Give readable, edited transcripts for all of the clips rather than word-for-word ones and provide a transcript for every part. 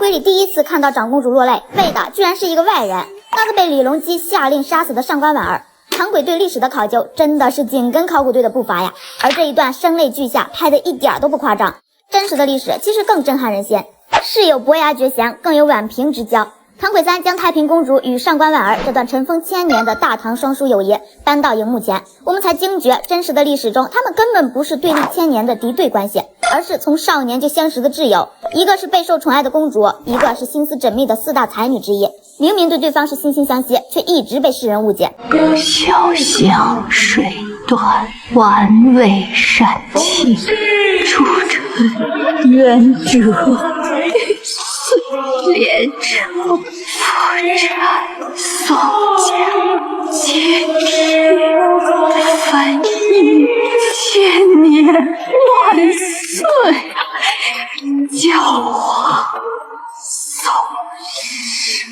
回里第一次看到长公主落泪，为的居然是一个外人，那个被李隆基下令杀死的上官婉儿。唐轨对历史的考究真的是紧跟考古队的步伐呀，而这一段声泪俱下拍的一点都不夸张。真实的历史其实更震撼人心，是有伯牙绝弦，更有宛平之交。唐轨三将太平公主与上官婉儿这段尘封千年的大唐双姝友谊搬到荧幕前，我们才惊觉真实的历史中他们根本不是对立千年的敌对关系，而是从少年就相识的挚友，一个是备受宠爱的公主，一个是心思缜密的四大才女之一。明明对对方是惺惺相惜，却一直被世人误解。潇湘水断，晚未善弃，朱唇冤者岁连城，夫斩宋江皆知，翻译千年万岁，教化宋氏。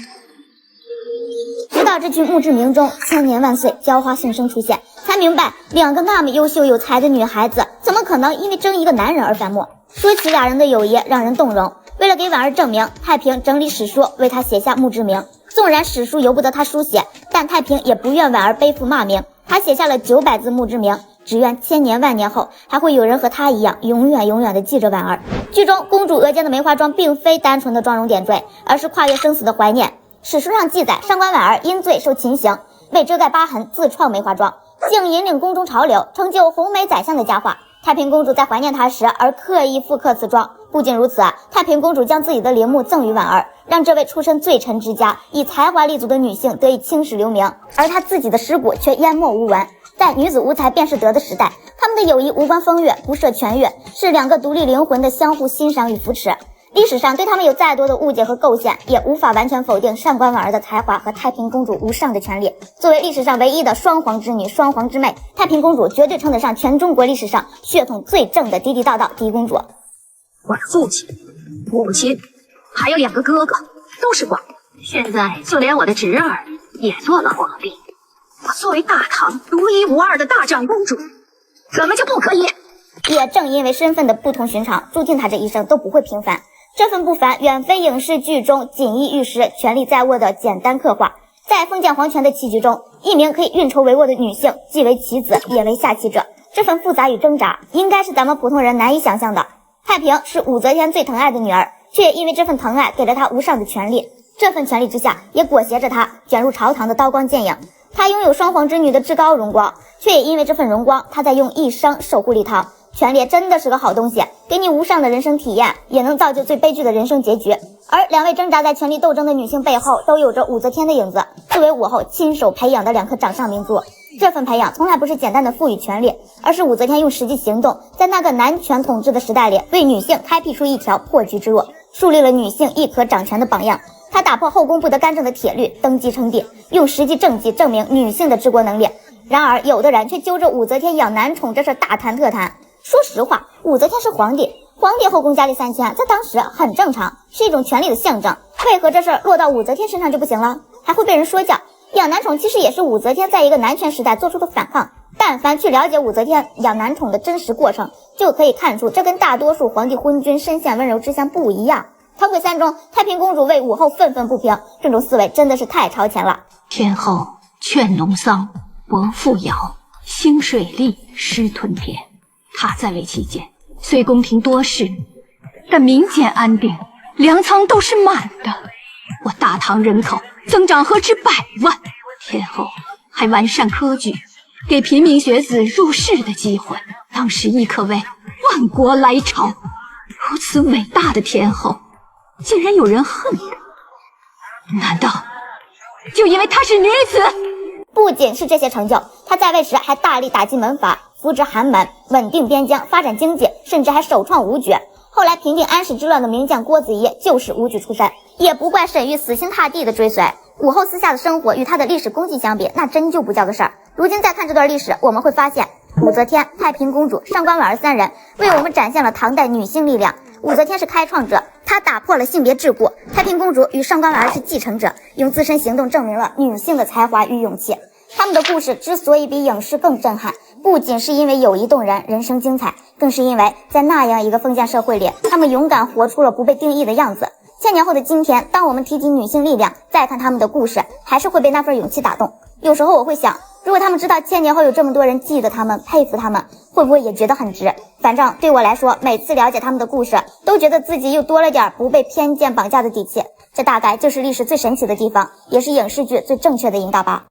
直到这句墓志铭中千年万岁浇花颂声出现，才明白两个那么优秀有才的女孩子怎么可能因为争一个男人而反目。说起俩人的友谊让人动容，为了给婉儿证明，太平整理史书为她写下墓志铭。纵然史书由不得她书写，但太平也不愿婉儿背负骂名，她写下了900字墓志铭，只愿千年万年后还会有人和她一样永远永远地记着婉儿。剧中公主额间的梅花桩并非单纯的妆容点缀，而是跨越生死的怀念。史书上记载，上官婉儿因罪受秦刑，为遮盖疤痕自创梅花桩，竟引领宫中潮流，成就红梅宰相的佳话。太平公主在怀念她时而刻意复刻此妆。不仅如此，太平公主将自己的陵墓赠予婉儿，让这位出身罪臣之家、以才华立足的女性得以青史留名，而她自己的尸骨却淹没无闻。在女子无才便是德的时代，他们的友谊无关风月，不涉权越，是两个独立灵魂的相互欣赏与扶持。历史上对他们有再多的误解和构陷，也无法完全否定上官婉儿的才华和太平公主无上的权利。作为历史上唯一的双皇之女、双皇之妹，太平公主绝对称得上全中国历史上血统最正的地地道道嫡公主。我的父亲、母亲，还有2个哥哥，都是皇帝。现在就连我的侄儿也做了皇帝。我作为大唐独一无二的大长公主，怎么就不可以？也正因为身份的不同寻常，注定她这一生都不会平凡。这份不凡远非影视剧中锦衣玉食、权力在握的简单刻画。在封建皇权的棋局中，一名可以运筹帷幄的女性，既为棋子，也为下棋者，这份复杂与挣扎，应该是咱们普通人难以想象的。太平是武则天最疼爱的女儿，却也因为这份疼爱给了她无上的权力。这份权力之下，也裹挟着她卷入朝堂的刀光剑影。她拥有双皇之女的至高荣光，却也因为这份荣光，她在用一生守护立唐。权力真的是个好东西，给你无上的人生体验，也能造就最悲剧的人生结局。而两位挣扎在权力斗争的女性背后，都有着武则天的影子，作为武后亲手培养的2颗掌上明珠。这份培养从来不是简单的赋予权力，而是武则天用实际行动，在那个男权统治的时代里，为女性开辟出一条破局之路，树立了女性亦可掌权的榜样。她打破后宫不得干政的铁律，登基称帝，用实际政绩证明女性的治国能力。然而有的人却揪着武则天养男宠这事大谈特谈。说实话，武则天是皇帝后宫佳丽3000，在当时很正常，是一种权力的象征。为何这事落到武则天身上就不行了？还会被人说教？养男宠其实也是武则天在一个男权时代做出的反抗。但凡去了解武则天养男宠的真实过程，就可以看出这跟大多数皇帝昏君深陷温柔之乡不一样。唐轨3中，太平公主为武后愤愤不平，这种思维真的是太超前了。天后劝农桑，伯父尧，兴水利，师屯田。他在位期间，虽宫廷多事，但民间安定，粮仓都是满的。我大唐人口增长何止100万，天后还完善科举，给平民学子入仕的机会。当时亦可谓万国来朝。如此伟大的天后，竟然有人恨她？难道就因为她是女子？不仅是这些成就，她在位时还大力打击门阀，扶植寒门，稳定边疆，发展经济，甚至还首创武举。后来平定安史之乱的名将郭子仪就是武举出身，也不怪沈玉死心塌地的追随。武后私下的生活与她的历史功绩相比，那真就不叫个事儿。如今再看这段历史，我们会发现武则天、太平公主、上官婉儿3人为我们展现了唐代女性力量。武则天是开创者，她打破了性别桎梏；太平公主与上官婉儿是继承者，用自身行动证明了女性的才华与勇气。他们的故事之所以比影视更震撼，不仅是因为友谊动人、人生精彩，更是因为在那样一个封建社会里，他们勇敢活出了不被定义的样子。1000年后的今天，当我们提及女性力量，再看她们的故事，还是会被那份勇气打动。有时候我会想，如果他们知道1000年后有这么多人记得他们，佩服他们，会不会也觉得很值？反正对我来说，每次了解他们的故事，都觉得自己又多了点不被偏见绑架的底气。这大概就是历史最神奇的地方，也是影视剧最正确的引导吧。